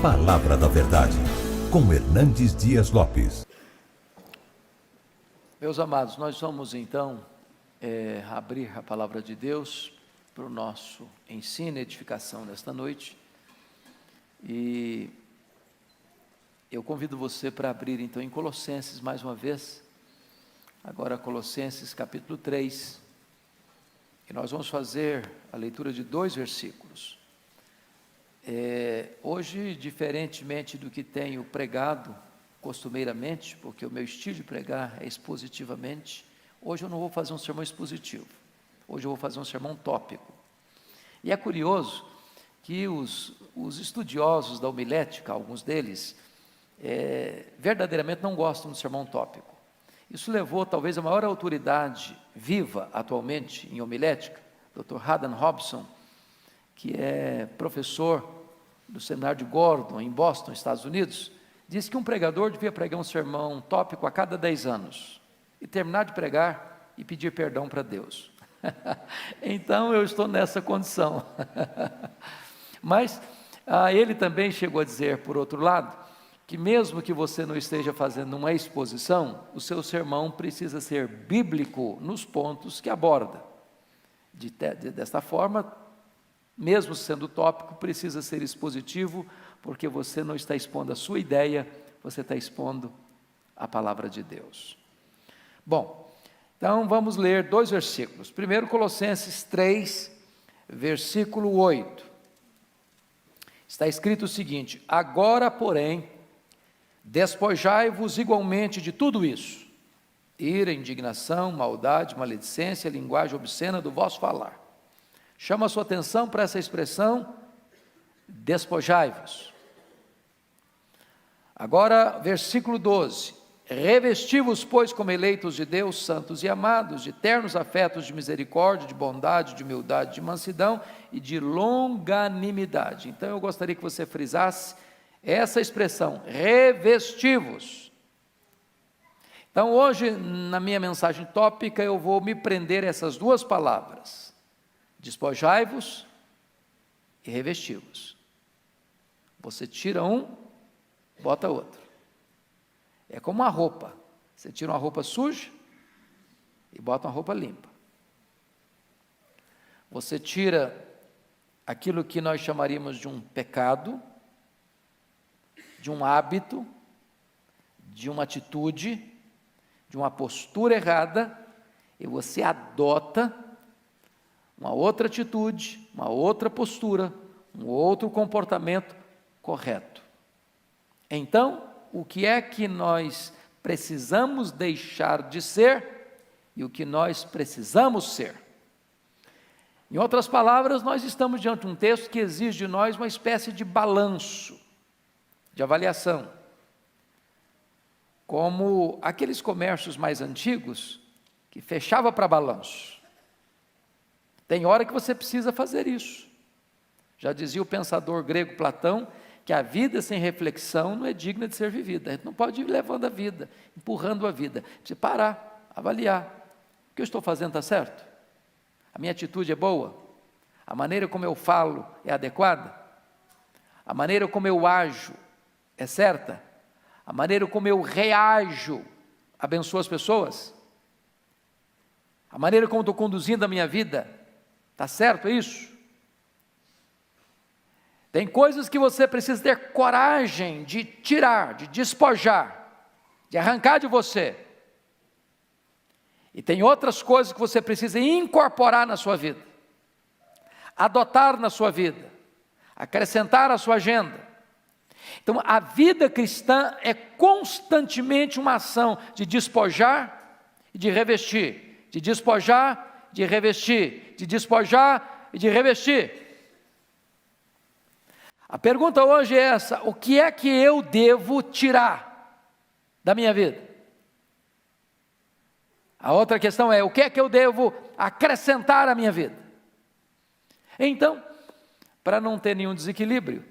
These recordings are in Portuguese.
Palavra da Verdade, com Hernandes Dias Lopes. Meus amados, nós vamos então abrir a Palavra de Deus para o nosso ensino e edificação nesta noite. E eu convido você para abrir então em Colossenses mais uma vez, agora Colossenses capítulo 3, e nós vamos fazer a leitura de 2 versículos. Hoje, diferentemente do que tenho pregado costumeiramente, porque o meu estilo de pregar é expositivamente, hoje eu não vou fazer um sermão expositivo, hoje eu vou fazer um sermão tópico. E é curioso que os estudiosos da homilética, alguns deles, verdadeiramente não gostam do sermão tópico. Isso levou talvez a maior autoridade viva atualmente em homilética, Dr. Haddon Robson, que é professor do seminário de Gordon, em Boston, Estados Unidos, disse que um pregador devia pregar um sermão tópico a cada 10 anos, e terminar de pregar e pedir perdão para Deus. Então eu estou nessa condição. Mas ele também chegou a dizer, por outro lado, que mesmo que você não esteja fazendo uma exposição, o seu sermão precisa ser bíblico nos pontos que aborda. Desta forma, mesmo sendo tópico, precisa ser expositivo, porque você não está expondo a sua ideia, você está expondo a palavra de Deus. Bom, então vamos ler 2 versículos. Primeiro, Colossenses 3, versículo 8. Está escrito o seguinte: agora, porém, despojai-vos igualmente de tudo isso: ira, indignação, maldade, maledicência, linguagem obscena do vosso falar. Chama a sua atenção para essa expressão, despojai-vos. Agora, versículo 12: revesti-vos, pois, como eleitos de Deus, santos e amados, de ternos afetos de misericórdia, de bondade, de humildade, de mansidão e de longanimidade. Então eu gostaria que você frisasse essa expressão, revesti-vos. Então hoje, na minha mensagem tópica, eu vou me prender a essas 2 palavras: despojai-vos e revesti-vos. Você tira um, bota outro. É como uma roupa. Você tira uma roupa suja e bota uma roupa limpa. Você tira aquilo que nós chamaríamos de um pecado, de um hábito, de uma atitude, de uma postura errada, e você adota uma outra atitude, uma outra postura, um outro comportamento correto. Então, o que é que nós precisamos deixar de ser e o que nós precisamos ser? Em outras palavras, nós estamos diante de um texto que exige de nós uma espécie de balanço, de avaliação, como aqueles comércios mais antigos que fechava para balanço. Tem hora que você precisa fazer isso. Já dizia o pensador grego Platão, que a vida sem reflexão não é digna de ser vivida. A gente não pode ir levando a vida, empurrando a vida. Precisa parar, avaliar. O que eu estou fazendo está certo? A minha atitude é boa? A maneira como eu falo é adequada? A maneira como eu ajo é certa? A maneira como eu reajo abençoa as pessoas? A maneira como estou conduzindo a minha vida, está certo isso? Tem coisas que você precisa ter coragem de tirar, de despojar, de arrancar de você. E tem outras coisas que você precisa incorporar na sua vida, adotar na sua vida, acrescentar à sua agenda. Então, a vida cristã é constantemente uma ação de despojar e de revestir, de despojar, de revestir, de despojar e de revestir. A pergunta hoje é essa: o que é que eu devo tirar da minha vida? A outra questão é: o que é que eu devo acrescentar à minha vida? Então, para não ter nenhum desequilíbrio,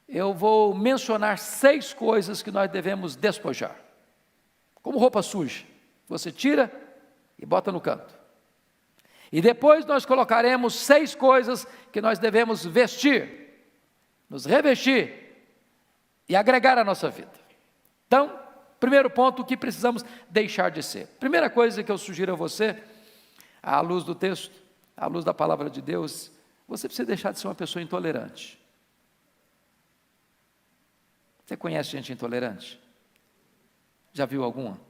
eu vou mencionar 6 coisas que nós devemos despojar. Como roupa suja, você tira e bota no canto. E depois nós colocaremos 6 coisas que nós devemos vestir, nos revestir e agregar à nossa vida. Então, primeiro ponto, o que precisamos deixar de ser. Primeira coisa que eu sugiro a você, à luz do texto, à luz da palavra de Deus, você precisa deixar de ser uma pessoa intolerante. Você conhece gente intolerante? Já viu alguma?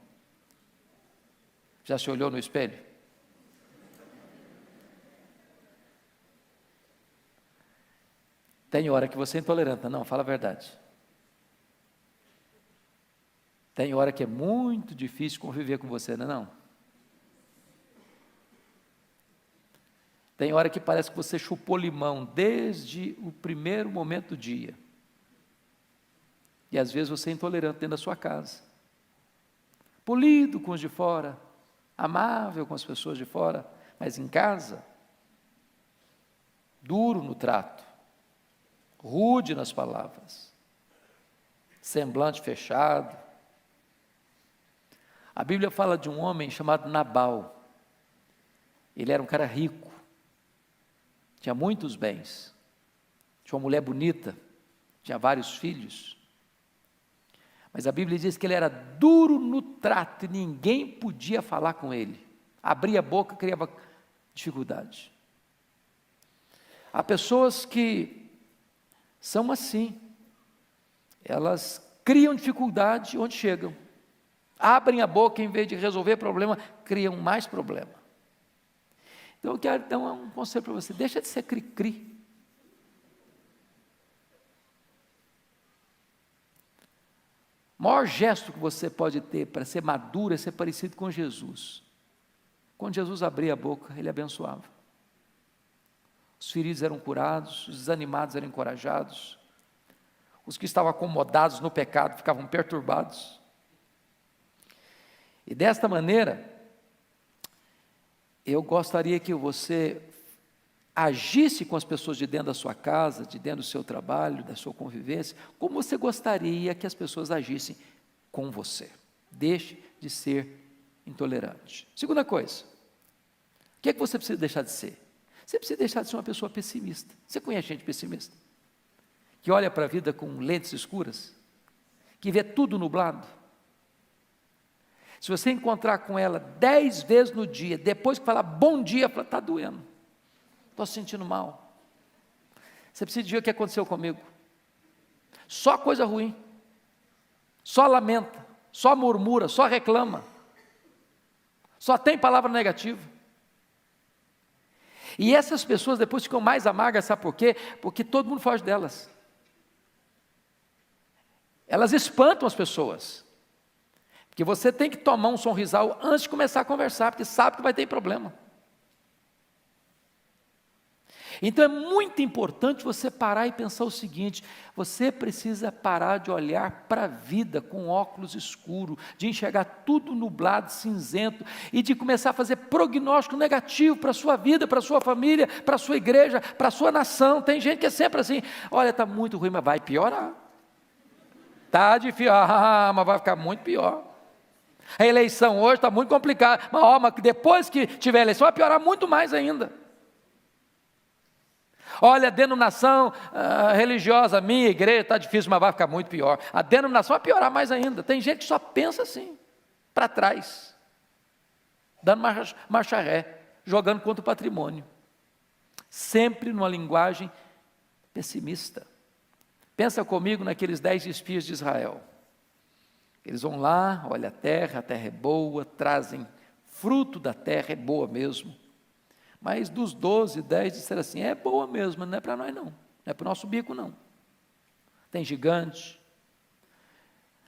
Já se olhou no espelho? Tem hora que você é intolerante, não, fala a verdade. Tem hora que é muito difícil conviver com você, não é não? Tem hora que parece que você chupou limão desde o primeiro momento do dia. E às vezes você é intolerante dentro da sua casa. Polido com os de fora, amável com as pessoas de fora, mas em casa, duro no trato, rude nas palavras, semblante fechado. A Bíblia fala de um homem chamado Nabal. Ele era um cara rico, tinha muitos bens, tinha uma mulher bonita, tinha vários filhos. Mas a Bíblia diz que ele era duro no trato e ninguém podia falar com ele. Abria a boca, criava dificuldade. Há pessoas que são assim. Elas criam dificuldade onde chegam. Abrem a boca, em vez de resolver problema, criam mais problema. Então eu quero dar um conselho para você. Deixa de ser cri-cri. O maior gesto que você pode ter para ser maduro é ser parecido com Jesus. Quando Jesus abria a boca, ele abençoava. Os feridos eram curados, os desanimados eram encorajados, os que estavam acomodados no pecado ficavam perturbados. E desta maneira, eu gostaria que você agisse com as pessoas de dentro da sua casa, de dentro do seu trabalho, da sua convivência, como você gostaria que as pessoas agissem com você. Deixe de ser intolerante. Segunda coisa, o que é que você precisa deixar de ser? Você precisa deixar de ser uma pessoa pessimista. Você conhece gente pessimista? Que olha para a vida com lentes escuras? Que vê tudo nublado? Se você encontrar com ela 10 vezes no dia, depois que falar bom dia, fala, está doendo. Estou se sentindo mal. Você precisa dizer o que aconteceu comigo. Só coisa ruim. Só lamenta. Só murmura. Só reclama. Só tem palavra negativa. E essas pessoas depois ficam mais amargas, sabe por quê? Porque todo mundo foge delas. Elas espantam as pessoas. Porque você tem que tomar um sorrisal antes de começar a conversar, porque sabe que vai ter problema. Então é muito importante você parar e pensar o seguinte: você precisa parar de olhar para a vida com óculos escuros, de enxergar tudo nublado, cinzento, e de começar a fazer prognóstico negativo para a sua vida, para a sua família, para a sua igreja, para a sua nação. Tem gente que é sempre assim: olha, está muito ruim, mas vai piorar. Está difícil, mas vai ficar muito pior. A eleição hoje está muito complicada, mas depois que tiver eleição vai piorar muito mais ainda. Olha, a denominação religiosa, minha igreja está difícil, mas vai ficar muito pior. A denominação vai piorar mais ainda. Tem gente que só pensa assim, para trás, dando marcha ré, jogando contra o patrimônio. Sempre numa linguagem pessimista. Pensa comigo naqueles 10 espias de Israel. Eles vão lá, olha a terra é boa, trazem fruto da terra, é boa mesmo. Mas dos 12, 10 disseram assim, é boa mesmo, mas não é para nós não é para o nosso bico não. Tem gigante.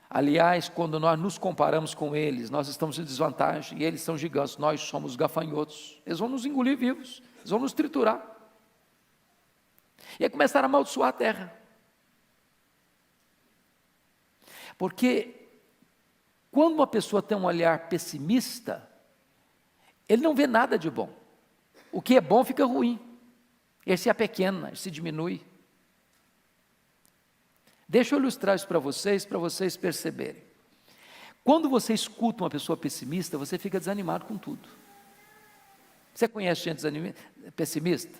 Aliás, quando nós nos comparamos com eles, nós estamos em desvantagem, e eles são gigantes, nós somos gafanhotos. Eles vão nos engolir vivos, eles vão nos triturar. E aí começaram a amaldiçoar a terra. Porque quando uma pessoa tem um olhar pessimista, ele não vê nada de bom. O que é bom fica ruim. Ele se apequena, ele se diminui. Deixa eu ilustrar isso para vocês perceberem. Quando você escuta uma pessoa pessimista, você fica desanimado com tudo. Você conhece gente pessimista?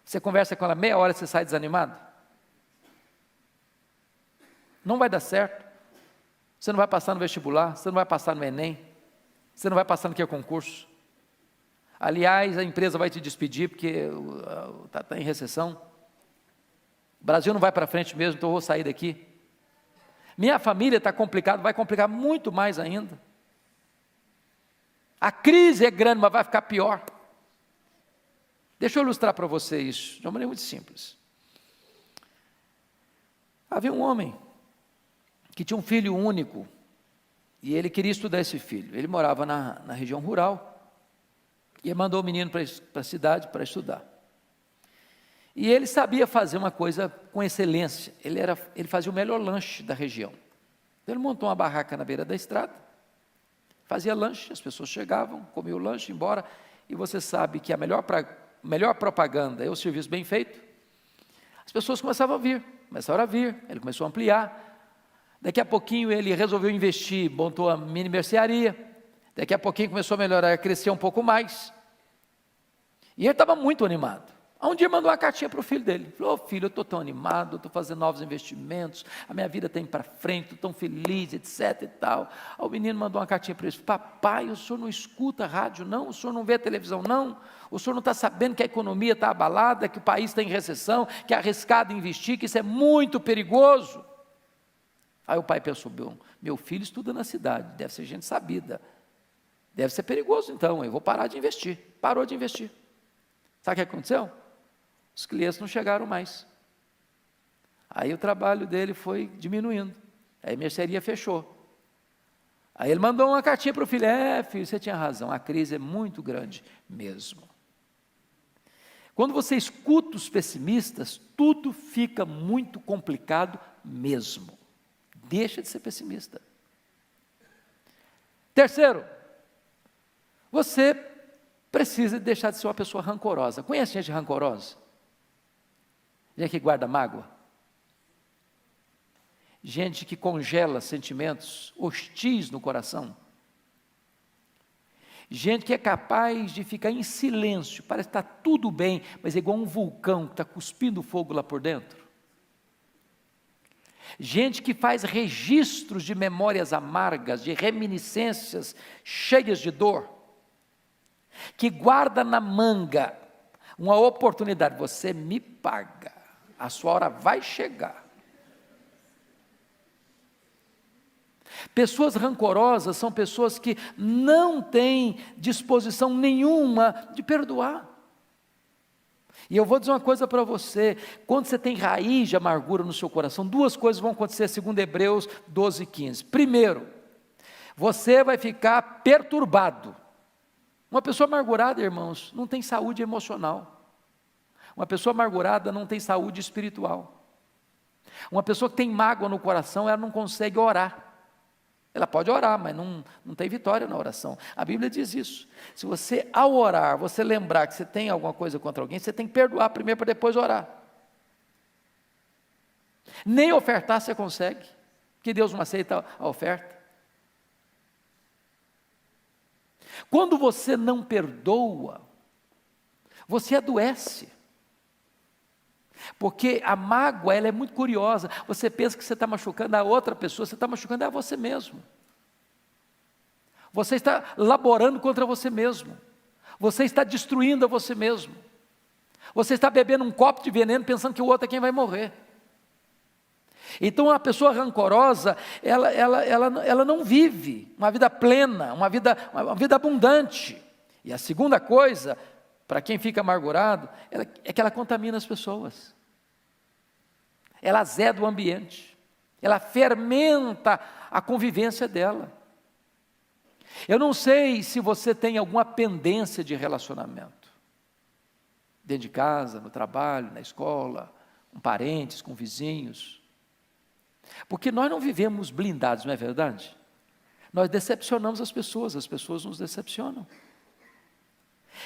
Você conversa com ela meia hora e você sai desanimado? Não vai dar certo. Você não vai passar no vestibular, você não vai passar no Enem, você não vai passar no que é concurso. Aliás, a empresa vai te despedir porque está em recessão. O Brasil não vai para frente mesmo, então eu vou sair daqui. Minha família está complicada, vai complicar muito mais ainda. A crise é grande, mas vai ficar pior. Deixa eu ilustrar para você isso, de uma maneira muito simples. Havia um homem que tinha um filho único, e ele queria estudar esse filho. Ele morava na região rural, e ele mandou o menino para a cidade para estudar. E ele sabia fazer uma coisa com excelência, ele fazia o melhor lanche da região. Então, ele montou uma barraca na beira da estrada, fazia lanche, as pessoas chegavam, comiam o lanche, iam embora, e você sabe que a melhor propaganda é o serviço bem feito. As pessoas começaram a vir, ele começou a ampliar. Daqui a pouquinho ele resolveu investir, montou a mini mercearia. Daqui a pouquinho começou a melhorar, a crescer um pouco mais. E ele estava muito animado. Um dia mandou uma cartinha para o filho dele. Falou: filho, eu estou tão animado, estou fazendo novos investimentos, a minha vida está indo para frente, estou tão feliz, etc e tal. Aí o menino mandou uma cartinha para ele: papai, o senhor não escuta rádio não? O senhor não vê televisão não? O senhor não está sabendo que a economia está abalada, que o país está em recessão, que é arriscado investir, que isso é muito perigoso? Aí o pai pensou: meu filho estuda na cidade, deve ser gente sabida, deve ser perigoso então, eu vou parar de investir. Parou de investir. Sabe o que aconteceu? Os clientes não chegaram mais. Aí o trabalho dele foi diminuindo. Aí a mercearia fechou. Aí ele mandou uma cartinha para o filho: filho, você tinha razão, a crise é muito grande mesmo. Quando você escuta os pessimistas, tudo fica muito complicado mesmo. Deixa de ser pessimista. Terceiro, você precisa deixar de ser uma pessoa rancorosa. Conhece gente rancorosa? Gente que guarda mágoa? Gente que congela sentimentos hostis no coração? Gente que é capaz de ficar em silêncio, parece que está tudo bem, mas é igual um vulcão que está cuspindo fogo lá por dentro. Gente que faz registros de memórias amargas, de reminiscências cheias de dor, que guarda na manga uma oportunidade: você me paga, a sua hora vai chegar. Pessoas rancorosas são pessoas que não têm disposição nenhuma de perdoar. E eu vou dizer uma coisa para você: quando você tem raiz de amargura no seu coração, duas coisas vão acontecer segundo Hebreus 12:15. Primeiro, você vai ficar perturbado. Uma pessoa amargurada, irmãos, não tem saúde emocional. Uma pessoa amargurada não tem saúde espiritual. Uma pessoa que tem mágoa no coração, ela não consegue orar. Ela pode orar, mas não tem vitória na oração. A Bíblia diz isso. Se você, ao orar, você lembrar que você tem alguma coisa contra alguém, você tem que perdoar primeiro para depois orar. Nem ofertar você consegue, porque Deus não aceita a oferta. Quando você não perdoa, você adoece. Porque a mágoa, ela é muito curiosa. Você pensa que você está machucando a outra pessoa, você está machucando a você mesmo. Você está laborando contra você mesmo. Você está destruindo a você mesmo. Você está bebendo um copo de veneno pensando que o outro é quem vai morrer. Então a pessoa rancorosa, ela não vive uma vida plena, uma vida abundante. E a segunda coisa, para quem fica amargurado, é que ela contamina as pessoas. Ela azeda o ambiente. Ela fermenta a convivência dela. Eu não sei se você tem alguma pendência de relacionamento. Dentro de casa, no trabalho, na escola, com parentes, com vizinhos. Porque nós não vivemos blindados, não é verdade? Nós decepcionamos as pessoas nos decepcionam.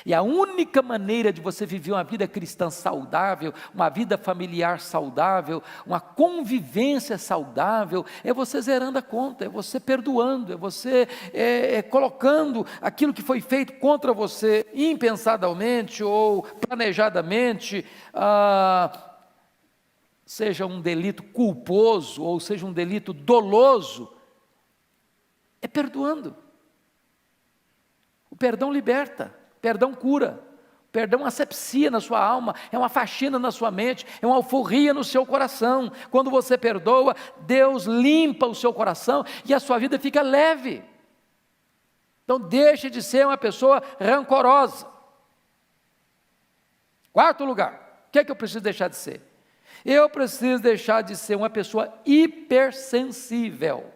E a única maneira de você viver uma vida cristã saudável, uma vida familiar saudável, uma convivência saudável, é você zerando a conta, é você perdoando, é você colocando aquilo que foi feito contra você, impensadamente ou planejadamente, seja um delito culposo ou seja um delito doloso, é perdoando. O perdão liberta, o perdão cura, o perdão asepsia na sua alma, é uma faxina na sua mente, é uma alforria no seu coração. Quando você perdoa, Deus limpa o seu coração e a sua vida fica leve. Então deixe de ser uma pessoa rancorosa. Quarto lugar, o que é que eu preciso deixar de ser? Eu preciso deixar de ser uma pessoa hipersensível.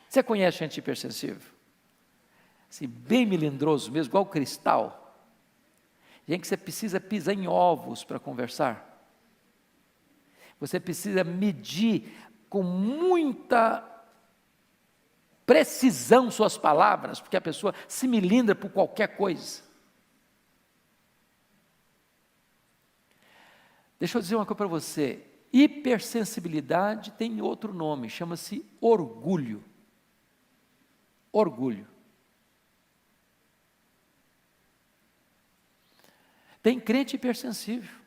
Você conhece gente hipersensível? Assim, bem melindroso mesmo, igual cristal. Gente que você precisa pisar em ovos para conversar. Você precisa medir com muita precisão suas palavras, porque a pessoa se melindra por qualquer coisa. Deixa eu dizer uma coisa para você, hipersensibilidade tem outro nome, chama-se orgulho. Orgulho. Tem crente hipersensível.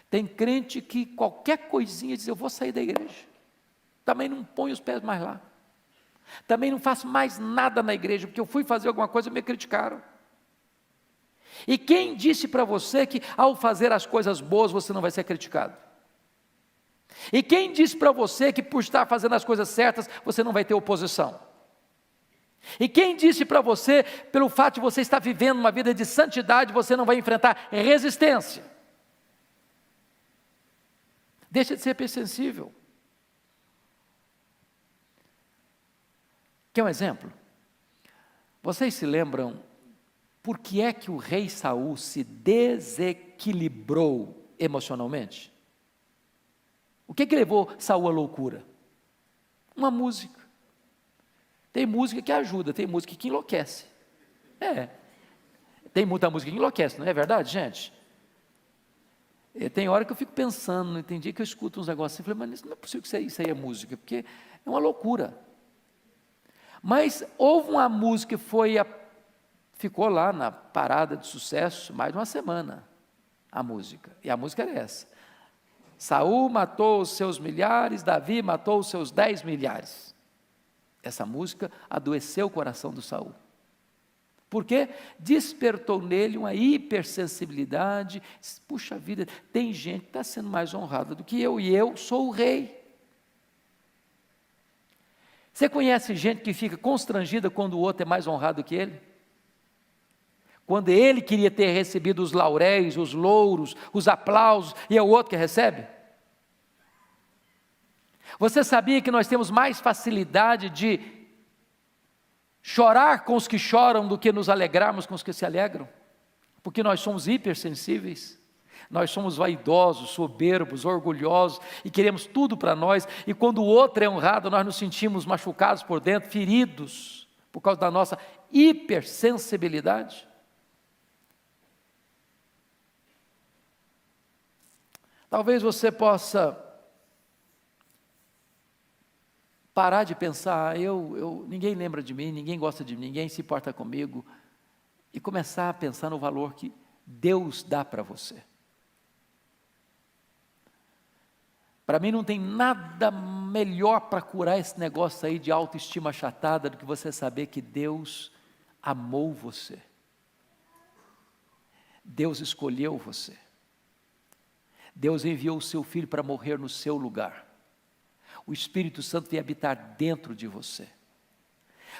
Tem crente que qualquer coisinha diz, eu vou sair da igreja. Também não ponho os pés mais lá. Também não faço mais nada na igreja, porque eu fui fazer alguma coisa e me criticaram. E quem disse para você que ao fazer as coisas boas você não vai ser criticado? E quem disse para você que por estar fazendo as coisas certas você não vai ter oposição? E quem disse para você, pelo fato de você estar vivendo uma vida de santidade, você não vai enfrentar resistência? Deixa de ser hipersensível. Quer um exemplo? Vocês se lembram por que é que o rei Saul se desequilibrou emocionalmente? O que levou Saul à loucura? Uma música. Tem música que ajuda, tem música que enlouquece. Tem muita música que enlouquece, não é verdade, gente? Tem hora que eu fico pensando, tem dia que eu escuto uns negócios assim, eu falei, mas não é possível que isso aí é música, porque é uma loucura. Mas houve uma música que ficou lá na parada de sucesso mais de uma semana, a música, e a música era essa: Saul matou os seus milhares, Davi matou os seus 10 milhares. Essa música adoeceu o coração do Saul. Por quê? Despertou nele uma hipersensibilidade. Puxa vida, tem gente que está sendo mais honrada do que eu, e eu sou o rei. Você conhece gente que fica constrangida quando o outro é mais honrado que ele? Quando ele queria ter recebido os lauréis, os louros, os aplausos, e é o outro que recebe? Você sabia que nós temos mais facilidade de chorar com os que choram do que nos alegrarmos com os que se alegram? Porque nós somos hipersensíveis, nós somos vaidosos, soberbos, orgulhosos e queremos tudo para nós, e quando o outro é honrado, nós nos sentimos machucados por dentro, feridos, por causa da nossa hipersensibilidade. Talvez você possa parar de pensar, ninguém lembra de mim, ninguém gosta de mim, ninguém se importa comigo, e começar a pensar no valor que Deus dá para você. Para mim não tem nada melhor para curar esse negócio aí de autoestima achatada do que você saber que Deus amou você. Deus escolheu você. Deus enviou o seu Filho para morrer no seu lugar. O Espírito Santo vem habitar dentro de você.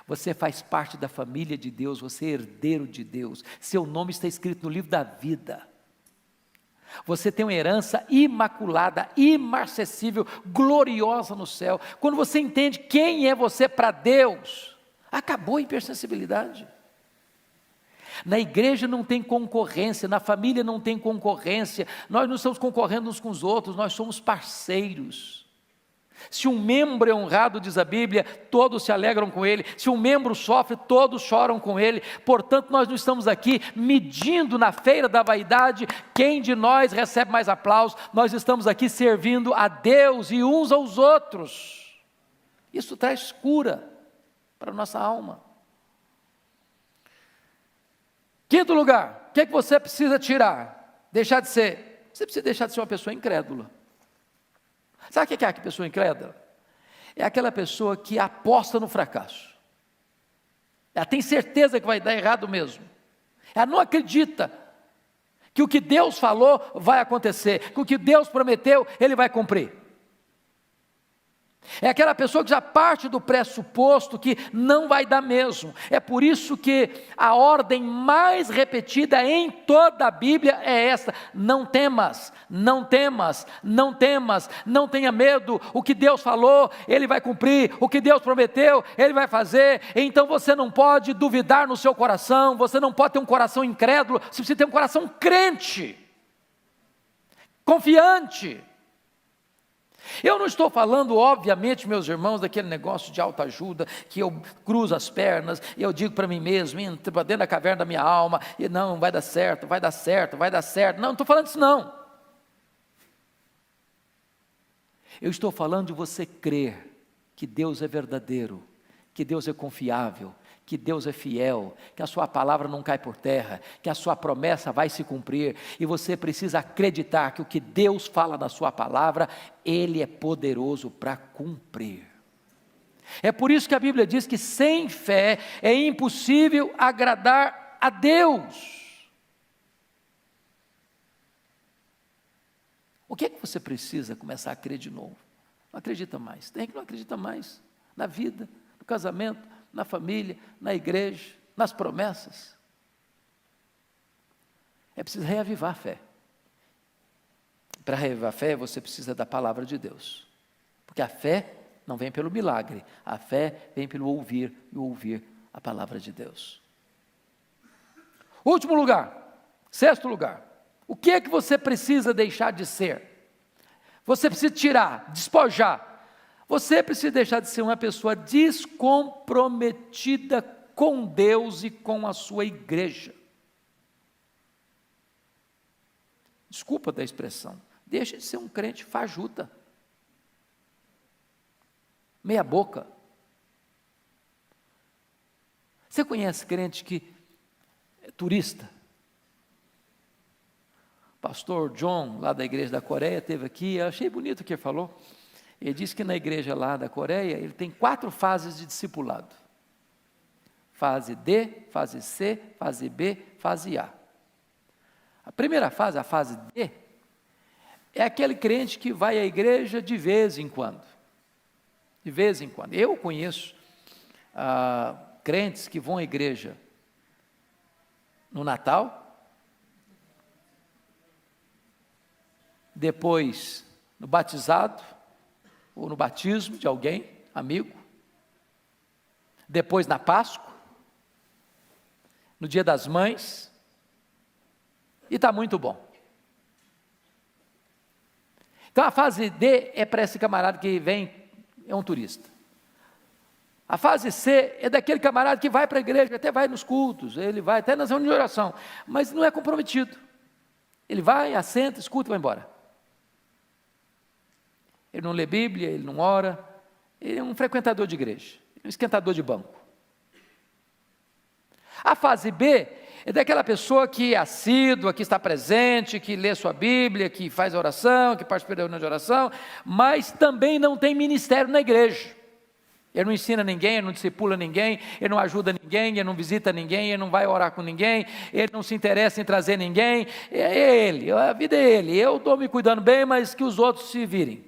Você faz parte da família de Deus, você é herdeiro de Deus. Seu nome está escrito no livro da vida. Você tem uma herança imaculada, imarcessível, gloriosa no céu. Quando você entende quem é você para Deus, acabou a hipersensibilidade. Na igreja não tem concorrência, na família não tem concorrência, nós não estamos concorrendo uns com os outros, nós somos parceiros. Se um membro é honrado, diz a Bíblia, todos se alegram com ele. Se um membro sofre, todos choram com ele. Portanto, nós não estamos aqui medindo na feira da vaidade quem de nós recebe mais aplausos. Nós estamos aqui servindo a Deus e uns aos outros. Isso traz cura para a nossa alma. Quinto lugar, o que é que você precisa tirar? Deixar de ser Você precisa deixar de ser uma pessoa incrédula. Sabe o que é a pessoa incrédula? É aquela pessoa que aposta no fracasso. Ela tem certeza que vai dar errado mesmo. Ela não acredita que o que Deus falou vai acontecer, que o que Deus prometeu, Ele vai cumprir. É aquela pessoa que já parte do pressuposto que não vai dar mesmo. É por isso que a ordem mais repetida em toda a Bíblia é esta: não temas, não temas, não temas, não tenha medo. O que Deus falou, Ele vai cumprir. O que Deus prometeu, Ele vai fazer. Então você não pode duvidar no seu coração, você não pode ter um coração incrédulo, você precisa ter um coração crente, confiante. Eu não estou falando, obviamente, meus irmãos, daquele negócio de autoajuda, que eu cruzo as pernas, e eu digo para mim mesmo, entra para dentro da caverna da minha alma, e não, vai dar certo, vai dar certo, vai dar certo. Não, não estou falando disso não. Eu estou falando de você crer que Deus é verdadeiro, que Deus é confiável, que Deus é fiel, que a sua palavra não cai por terra, que a sua promessa vai se cumprir, e você precisa acreditar que o que Deus fala na sua palavra, Ele é poderoso para cumprir. É por isso que a Bíblia diz que sem fé é impossível agradar a Deus. O que é que você precisa começar a crer de novo? Não acredita mais, tem que não acredita mais, na vida, no casamento, na família, na igreja, nas promessas. É preciso reavivar a fé. Para reavivar a fé, você precisa da palavra de Deus. Porque a fé não vem pelo milagre, a fé vem pelo ouvir e ouvir a palavra de Deus. Último lugar, sexto lugar. O que é que você precisa deixar de ser? Você precisa tirar, despojar. Você precisa deixar de ser uma pessoa descomprometida com Deus e com a sua igreja. Desculpa da expressão, deixa de ser um crente fajuta, meia boca. Você conhece crente que é turista? Pastor John, lá da igreja da Coreia, esteve aqui, eu achei bonito o que ele falou. Ele disse que na igreja lá da Coreia, ele tem 4 fases de discipulado. Fase D, fase C, fase B, fase A. A primeira fase, a fase D, é aquele crente que vai à igreja de vez em quando. De vez em quando. Eu conheço crentes que vão à igreja no Natal, depois no batizado, ou no batismo de alguém, amigo, depois na Páscoa, no Dia das Mães, e está muito bom. Então a fase D é para esse camarada que vem, é um turista. A fase C é daquele camarada que vai para a igreja, até vai nos cultos, ele vai até nas reuniões de oração, mas não é comprometido. Ele vai, assenta, escuta e vai embora. Ele não lê Bíblia, ele não ora, ele é um frequentador de igreja, um esquentador de banco. A fase B é daquela pessoa que é assídua, que está presente, que lê sua Bíblia, que faz oração, que participa da reunião de oração, mas também não tem ministério na igreja. Ele não ensina ninguém, ele não discipula ninguém, ele não ajuda ninguém, ele não visita ninguém, ele não vai orar com ninguém, ele não se interessa em trazer ninguém. É ele, a vida é ele, eu estou me cuidando bem, mas que os outros se virem.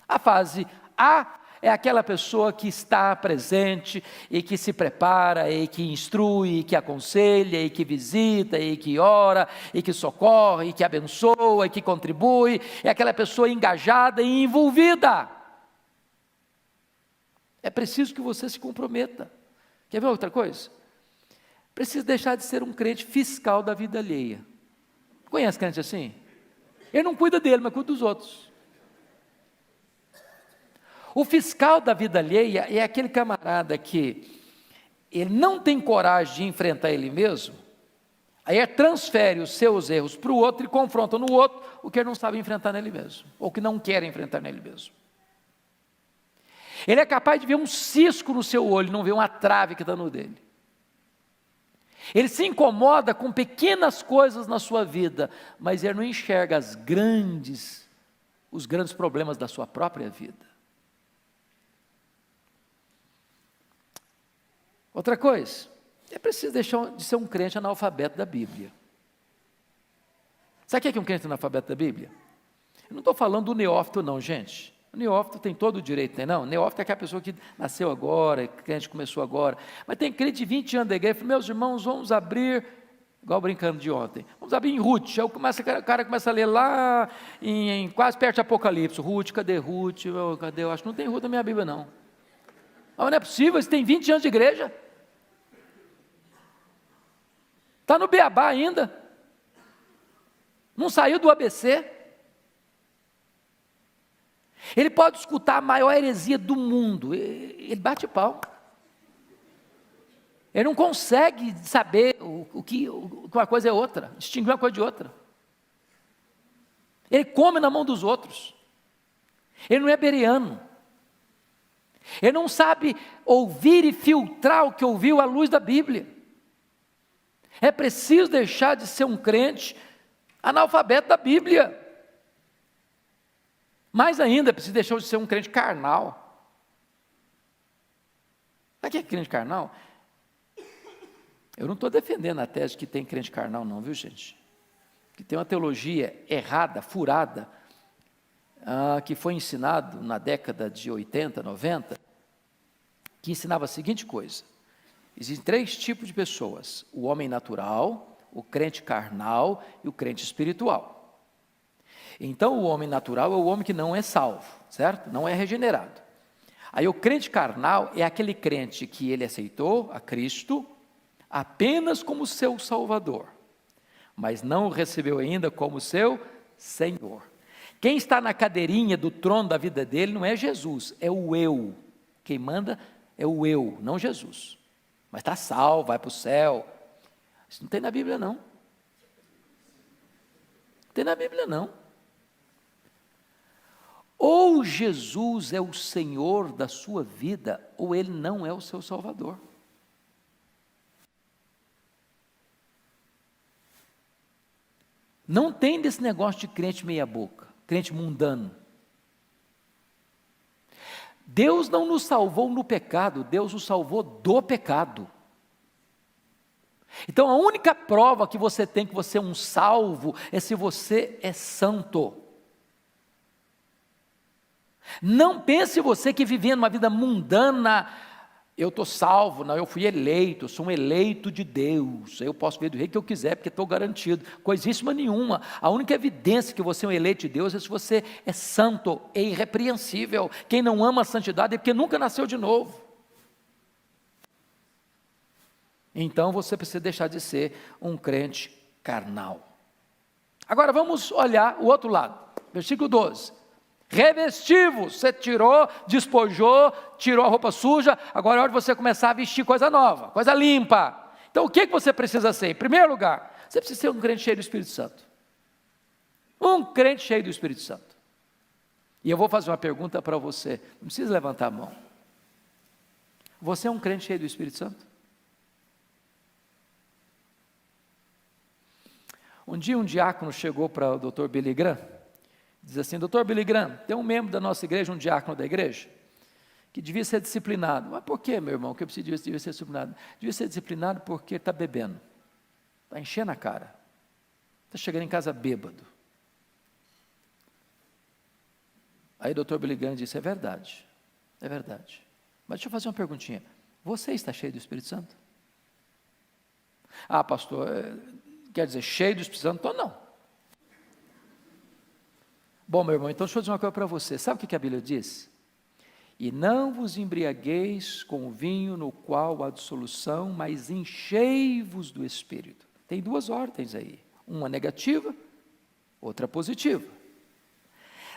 A fase A é aquela pessoa que está presente e que se prepara, e que instrui, e que aconselha, e que visita, e que ora, e que socorre, e que abençoa, e que contribui. É aquela pessoa engajada e envolvida. É preciso que você se comprometa. Quer ver outra coisa? Precisa deixar de ser um crente fiscal da vida alheia. Conhece crente assim? Ele não cuida dele, mas cuida dos outros. O fiscal da vida alheia é aquele camarada que ele não tem coragem de enfrentar ele mesmo, aí transfere os seus erros para o outro e confronta no outro o que ele não sabe enfrentar nele mesmo, ou que não quer enfrentar nele mesmo. Ele é capaz de ver um cisco no seu olho, não ver uma trave que está no dele. Ele se incomoda com pequenas coisas na sua vida, mas ele não enxerga os grandes problemas da sua própria vida. Outra coisa, é preciso deixar de ser um crente analfabeto da Bíblia. Sabe o que é um crente analfabeto da Bíblia? Eu não estou falando do neófito não, gente. O neófito tem todo o direito, não. O neófito é aquela pessoa que nasceu agora, crente começou agora. Mas tem crente de 20 anos da igreja, fala, meus irmãos, vamos abrir, igual brincando de ontem, vamos abrir em Ruth. Aí o cara começa a ler lá, quase perto de Apocalipse. Ruth, cadê Ruth? Cadê? Eu acho que não tem Ruth na minha Bíblia, não. Mas não é possível, você tem 20 anos de igreja. Está no beabá ainda. Não saiu do ABC. Ele pode escutar a maior heresia do mundo, ele bate pau. Ele não consegue saber o que uma coisa é outra, distinguir uma coisa de outra. Ele come na mão dos outros. Ele não é bereano. Ele não sabe ouvir e filtrar o que ouviu à luz da Bíblia. É preciso deixar de ser um crente analfabeto da Bíblia. Mais ainda, é preciso deixar de ser um crente carnal. Sabe o que é crente carnal? Eu não estou defendendo a tese que tem crente carnal não, viu gente? Que tem uma teologia errada, furada, que foi ensinado na década de 80, 90, que ensinava a seguinte coisa: existem 3 tipos de pessoas: o homem natural, o crente carnal e o crente espiritual. Então o homem natural é o homem que não é salvo, certo? Não é regenerado. Aí o crente carnal é aquele crente que ele aceitou a Cristo apenas como seu Salvador, mas não o recebeu ainda como seu Senhor. Quem está na cadeirinha do trono da vida dele não é Jesus, é o eu. Quem manda é o eu, não Jesus. Mas está salvo, vai para o céu. Isso não tem na Bíblia não. Não tem na Bíblia não. Ou Jesus é o Senhor da sua vida, ou Ele não é o seu Salvador. Não tem desse negócio de crente meia boca, crente mundano. Deus não nos salvou no pecado, Deus nos salvou do pecado. Então a única prova que você tem que você é um salvo é se você é santo. Não pense você que vivendo uma vida mundana, eu estou salvo, não, eu fui eleito, eu sou um eleito de Deus, eu posso ver do jeito que eu quiser, porque estou garantido, coisíssima nenhuma. A única evidência que você é um eleito de Deus é se você é santo, é irrepreensível. Quem não ama a santidade é porque nunca nasceu de novo. Então você precisa deixar de ser um crente carnal. Agora vamos olhar o outro lado, versículo 12. Revestivos, você tirou, despojou, tirou a roupa suja, agora é hora de você começar a vestir coisa nova, coisa limpa. Então o que você precisa ser? Em primeiro lugar, você precisa ser um crente cheio do Espírito Santo. Um crente cheio do Espírito Santo. E eu vou fazer uma pergunta para você, não precisa levantar a mão. Você é um crente cheio do Espírito Santo? Um dia um diácono chegou para o Dr. Billy Graham, diz assim: Dr. Billy Graham, tem um membro da nossa igreja, um diácono da igreja, que devia ser disciplinado. Mas por que, meu irmão, que eu devia ser disciplinado? Devia ser disciplinado porque está bebendo, está enchendo a cara, está chegando em casa bêbado. Aí o Dr. Billy Graham disse: é verdade, mas deixa eu fazer uma perguntinha, você está cheio do Espírito Santo? Ah, pastor, quer dizer, cheio do Espírito Santo? Então não. Bom, meu irmão, então deixa eu dizer uma coisa para você. Sabe o que a Bíblia diz? E não vos embriagueis com o vinho no qual há dissolução, mas enchei-vos do Espírito. Tem 2 ordens aí, uma negativa, outra positiva.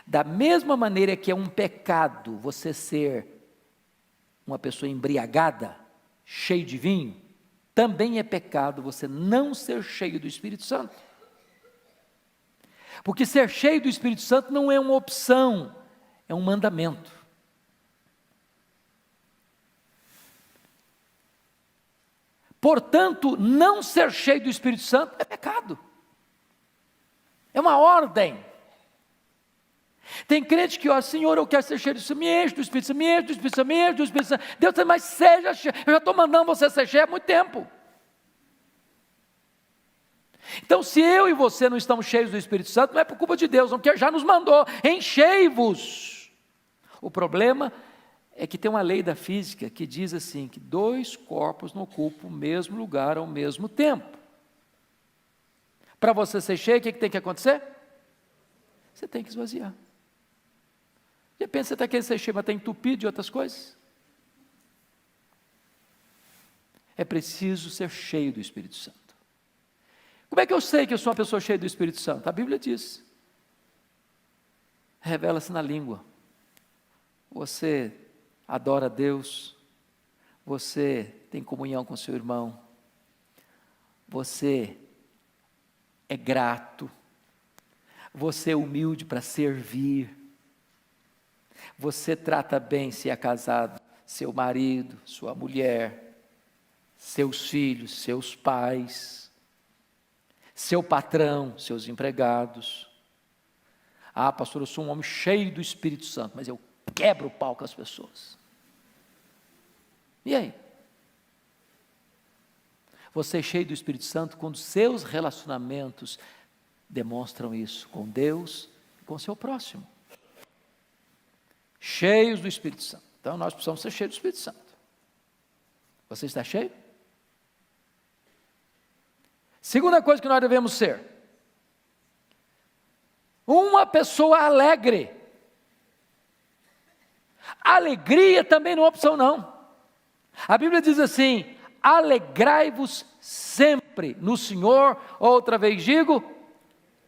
Da mesma maneira que é um pecado você ser uma pessoa embriagada, cheio de vinho, também é pecado você não ser cheio do Espírito Santo. Porque ser cheio do Espírito Santo não é uma opção, é um mandamento. Portanto, não ser cheio do Espírito Santo é pecado. É uma ordem. Tem crente que, ó, Senhor, eu quero ser cheio do Espírito Santo, me enche do Espírito Santo, me enche do Espírito Santo, me enche do Espírito Santo. Deus diz, mas seja cheio, eu já estou mandando você ser cheio há muito tempo. Então, se eu e você não estamos cheios do Espírito Santo, não é por culpa de Deus, não, porque já nos mandou, enchei-vos. O problema é que tem uma lei da física que diz assim, que 2 corpos não ocupam o mesmo lugar ao mesmo tempo. Para você ser cheio, o que tem que acontecer? Você tem que esvaziar. De repente você está querendo ser cheio, mas está entupido de outras coisas. É preciso ser cheio do Espírito Santo. Como é que eu sei que eu sou uma pessoa cheia do Espírito Santo? A Bíblia diz. Revela-se na língua. Você adora a Deus. Você tem comunhão com seu irmão. Você é grato. Você é humilde para servir. Você trata bem, se é casado, seu marido, sua mulher, seus filhos, seus pais, seu patrão, seus empregados. Ah, pastor, eu sou um homem cheio do Espírito Santo, mas eu quebro o pau com as pessoas. E aí? Você é cheio do Espírito Santo quando seus relacionamentos demonstram isso com Deus e com seu próximo. Cheios do Espírito Santo. Então nós precisamos ser cheios do Espírito Santo. Você está cheio? Segunda coisa que nós devemos ser: uma pessoa alegre. Alegria também não é opção não. A Bíblia diz assim: alegrai-vos sempre no Senhor. Outra vez digo,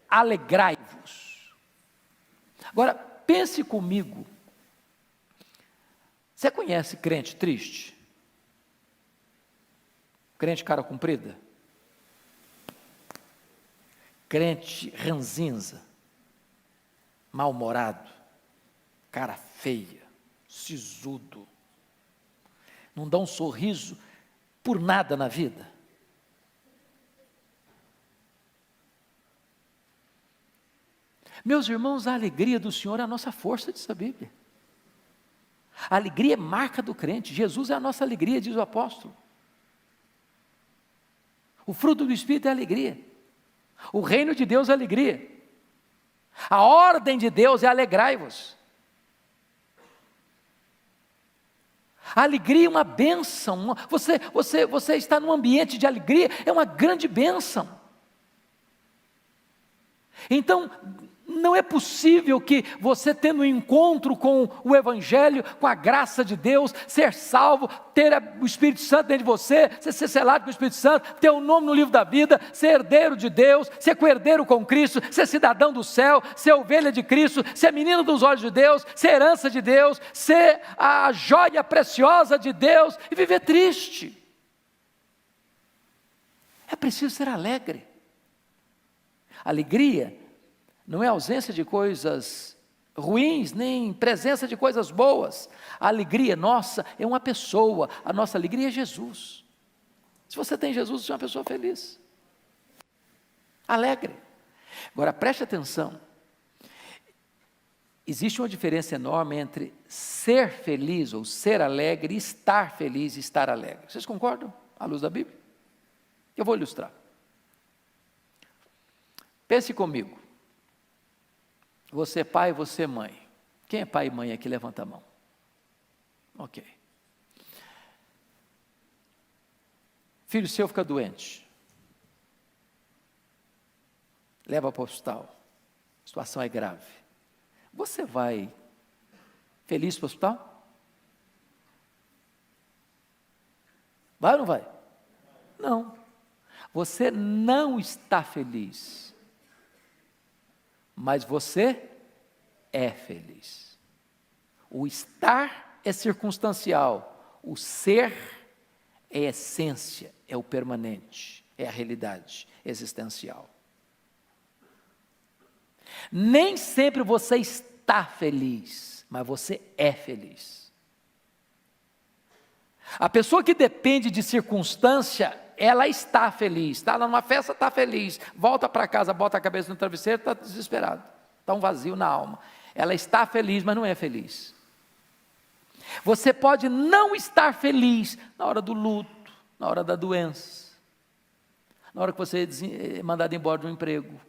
alegrai-vos. Agora, pense comigo. Você conhece crente triste? Crente cara comprida? Crente ranzinza? Mal-humorado? Cara feia? Sisudo? Não dá um sorriso por nada na vida? Meus irmãos, a alegria do Senhor é a nossa força, diz a Bíblia. A alegria é marca do crente. Jesus é a nossa alegria, diz o apóstolo. O fruto do Espírito é a alegria. O reino de Deus é a alegria. A ordem de Deus é alegrai-vos. A alegria é uma bênção. Você está num ambiente de alegria, é uma grande bênção. Então, não é possível que você, tendo um encontro com o Evangelho, com a graça de Deus, ser salvo, ter o Espírito Santo dentro de você, ser selado com o Espírito Santo, ter o nome no livro da vida, ser herdeiro de Deus, ser coerdeiro com Cristo, ser cidadão do céu, ser ovelha de Cristo, ser menino dos olhos de Deus, ser herança de Deus, ser a joia preciosa de Deus e viver triste. É preciso ser alegre. Alegria não é ausência de coisas ruins, nem presença de coisas boas. A alegria nossa é uma pessoa, a nossa alegria é Jesus. Se você tem Jesus, você é uma pessoa feliz, alegre. Agora preste atenção, existe uma diferença enorme entre ser feliz ou ser alegre e estar feliz e estar alegre. Vocês concordam à luz da Bíblia? Eu vou ilustrar. Pense comigo. Você é pai, você é mãe. Quem é pai e mãe aqui? Levanta a mão. Ok. Filho seu fica doente. Leva para o hospital. A situação é grave. Você vai feliz para o hospital? Vai ou não vai? Não. Você não está feliz. Mas você é feliz. O estar é circunstancial, o ser é essência, é o permanente, é a realidade existencial. Nem sempre você está feliz, mas você é feliz. A pessoa que depende de circunstância, ela está feliz, está lá numa festa, está feliz, volta para casa, bota a cabeça no travesseiro, está desesperado, está um vazio na alma. Ela está feliz, mas não é feliz. Você pode não estar feliz na hora do luto, na hora da doença, na hora que você é mandado embora de um emprego,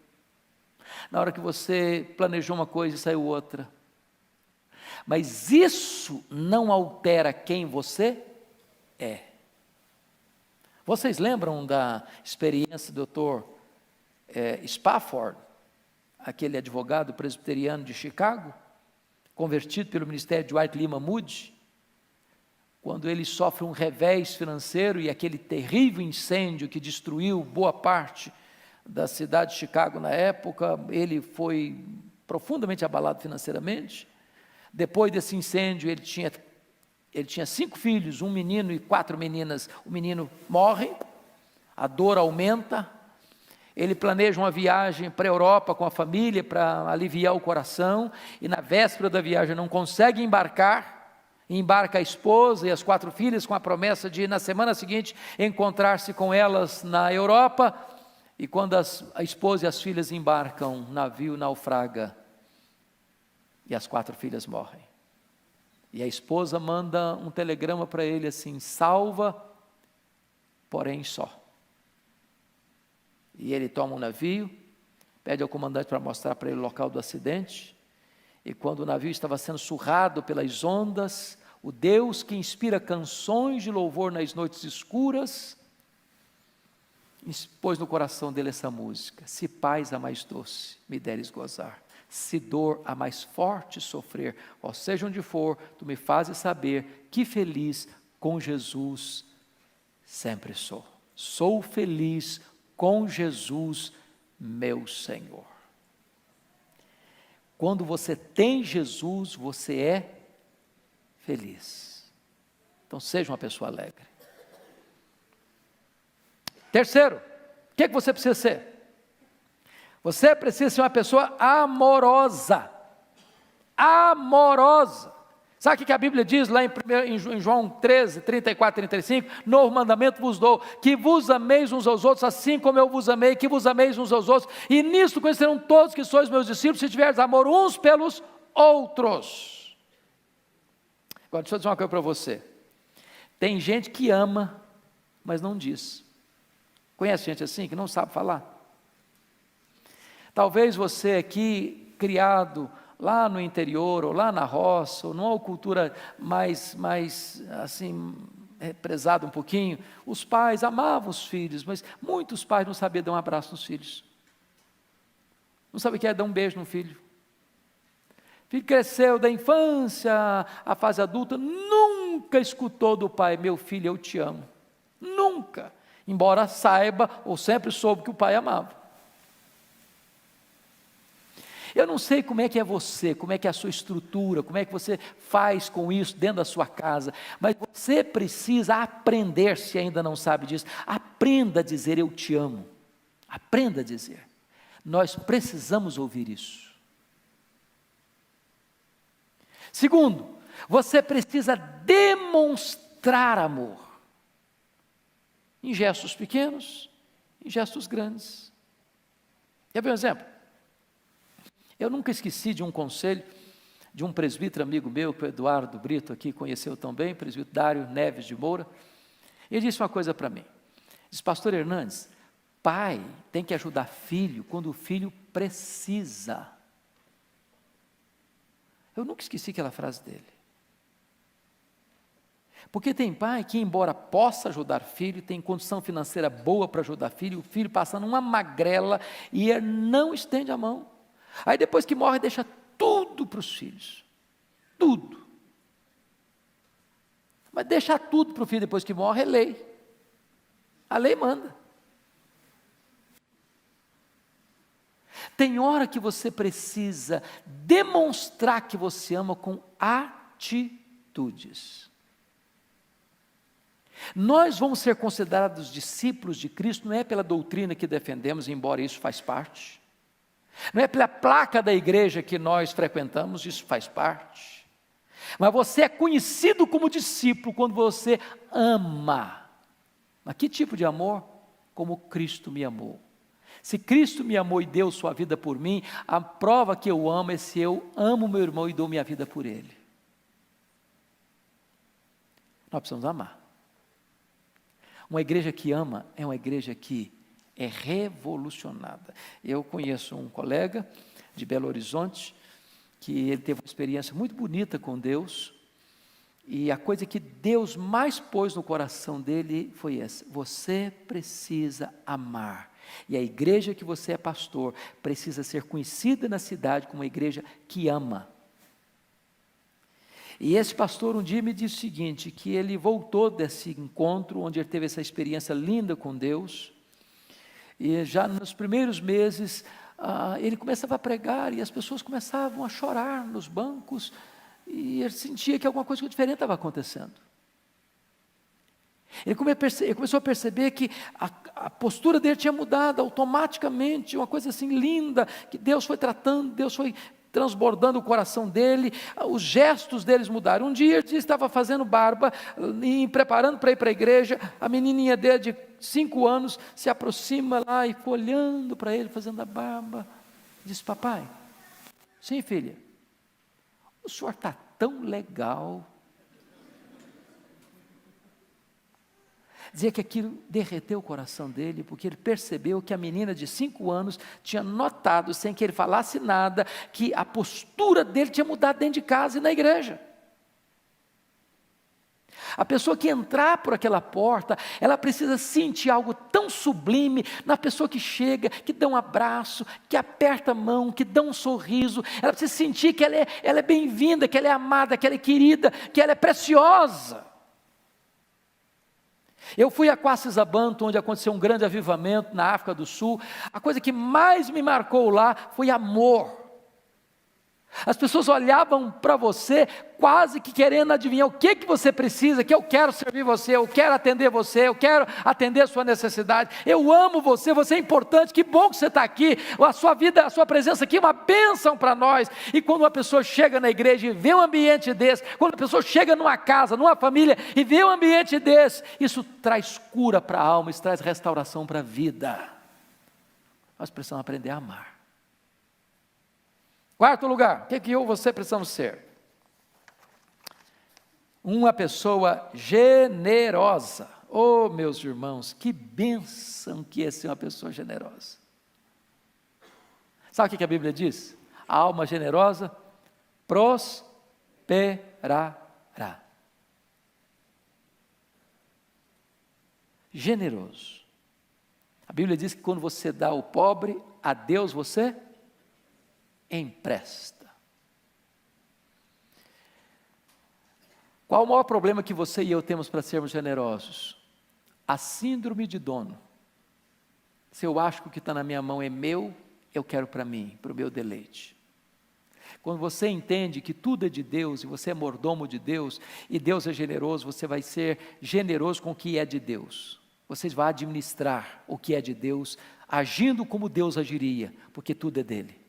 na hora que você planejou uma coisa e saiu outra. Mas isso não altera quem você é. Vocês lembram da experiência do Dr. Spafford, aquele advogado presbiteriano de Chicago, convertido pelo ministério de Dwight Lyman Moody, quando ele sofre um revés financeiro e aquele terrível incêndio que destruiu boa parte da cidade de Chicago na época, ele foi profundamente abalado financeiramente. Depois desse incêndio, ele tinha 5 filhos, um menino e 4 meninas. O menino morre, a dor aumenta, ele planeja uma viagem para a Europa com a família para aliviar o coração, e na véspera da viagem não consegue embarca a esposa e as 4 filhas com a promessa de, na semana seguinte, encontrar-se com elas na Europa, e quando a esposa e as filhas embarcam, o navio naufraga, e as 4 filhas morrem. E a esposa manda um telegrama para ele assim: salva, porém só. E ele toma um navio, pede ao comandante para mostrar para ele o local do acidente, e quando o navio estava sendo surrado pelas ondas, o Deus que inspira canções de louvor nas noites escuras, pôs no coração dele essa música: se paz a mais doce me deres gozar, se dor a mais forte sofrer, ó seja onde for, tu me fazes saber que feliz com Jesus sempre sou. Sou feliz com Jesus, meu Senhor. Quando você tem Jesus, você é feliz. Então seja uma pessoa alegre. Terceiro, o que você precisa ser? Você precisa ser uma pessoa amorosa. Amorosa. Sabe o que a Bíblia diz lá em João 13, 34, 35? Novo mandamento vos dou, que vos ameis uns aos outros, assim como eu vos amei, que vos ameis uns aos outros. E nisto conhecerão todos que sois meus discípulos, se tiveres amor uns pelos outros. Agora deixa eu dizer uma coisa para você. Tem gente que ama, mas não diz. Conhece gente assim, que não sabe falar? Talvez você aqui, criado lá no interior, ou lá na roça, ou numa cultura mais assim, prezada um pouquinho, os pais amavam os filhos, mas muitos pais não sabiam dar um abraço nos filhos. Não sabiam o que é dar um beijo no filho. O filho cresceu da infância à fase adulta, nunca escutou do pai: meu filho, eu te amo. Nunca. Embora saiba, ou sempre soube que o pai amava. Eu não sei como é que é você, como é que é a sua estrutura, como é que você faz com isso dentro da sua casa, mas você precisa aprender, se ainda não sabe disso, aprenda a dizer eu te amo, aprenda a dizer. Nós precisamos ouvir isso. Segundo, você precisa demonstrar amor, em gestos pequenos, em gestos grandes. Quer ver um exemplo? Eu nunca esqueci de um conselho de um presbítero amigo meu, que o Eduardo Brito aqui conheceu também, presbítero Dário Neves de Moura. Ele disse uma coisa para mim. Diz: pastor Hernandes, pai tem que ajudar filho quando o filho precisa. Eu nunca esqueci aquela frase dele. Porque tem pai que, embora possa ajudar filho, tem condição financeira boa para ajudar filho, o filho passando uma magrela e ele não estende a mão. Aí depois que morre, deixa tudo para os filhos. Tudo. Mas deixar tudo para o filho depois que morre é lei. A lei manda. Tem hora que você precisa demonstrar que você ama com atitudes. Nós vamos ser considerados discípulos de Cristo, não é pela doutrina que defendemos, embora isso faz parte. Não é pela placa da igreja que nós frequentamos, isso faz parte. Mas você é conhecido como discípulo quando você ama. Mas que tipo de amor? Como Cristo me amou. Se Cristo me amou e deu sua vida por mim, a prova que eu amo é se eu amo meu irmão e dou minha vida por ele. Nós precisamos amar. Uma igreja que ama é uma igreja que é revolucionada. Eu conheço um colega de Belo Horizonte, que ele teve uma experiência muito bonita com Deus, e a coisa que Deus mais pôs no coração dele foi essa: você precisa amar. E a igreja que você é pastor precisa ser conhecida na cidade como uma igreja que ama. E esse pastor um dia me disse o seguinte, que ele voltou desse encontro, onde ele teve essa experiência linda com Deus, e já nos primeiros meses, ele começava a pregar, e as pessoas começavam a chorar nos bancos, e ele sentia que alguma coisa diferente estava acontecendo. Ele começou a perceber que a postura dele tinha mudado automaticamente, uma coisa assim linda, que Deus foi tratando, Deus foi transbordando o coração dele, os gestos deles mudaram. Um dia ele estava fazendo barba, e preparando para ir para a igreja, a menininha dele de 5 anos se aproxima lá e ficou olhando para ele, fazendo a barba, disse: papai, sim filha, o senhor está tão legal. Dizia que aquilo derreteu o coração dele, porque ele percebeu que a menina de 5 anos tinha notado, sem que ele falasse nada, que a postura dele tinha mudado dentro de casa e na igreja. A pessoa que entrar por aquela porta, ela precisa sentir algo tão sublime na pessoa que chega, que dá um abraço, que aperta a mão, que dá um sorriso. Ela precisa sentir que ela é bem-vinda, que ela é amada, que ela é querida, que ela é preciosa. Eu fui a Quacisabanto, onde aconteceu um grande avivamento na África do Sul. A coisa que mais me marcou lá foi amor. As pessoas olhavam para você quase que querendo adivinhar o que você precisa, que eu quero servir você, eu quero atender você, eu quero atender a sua necessidade, eu amo você, você é importante, que bom que você está aqui, a sua vida, a sua presença aqui é uma bênção para nós. E quando uma pessoa chega na igreja e vê um ambiente desse, quando a pessoa chega numa casa, numa família e vê um ambiente desse, isso traz cura para a alma, isso traz restauração para a vida. Nós precisamos aprender a amar. Quarto lugar, o que eu e você precisamos ser? Uma pessoa generosa. Oh, meus irmãos, que bênção que é ser uma pessoa generosa. Sabe o que a Bíblia diz? A alma generosa prosperará. Generoso. A Bíblia diz que quando você dá ao pobre, a Deus você empresta. Qual o maior problema que você e eu temos para sermos generosos? A síndrome de dono. Se eu acho que o que está na minha mão é meu, eu quero para mim, para o meu deleite. Quando você entende que tudo é de Deus, e você é mordomo de Deus, e Deus é generoso, você vai ser generoso com o que é de Deus. Você vai administrar o que é de Deus, agindo como Deus agiria, porque tudo é dele.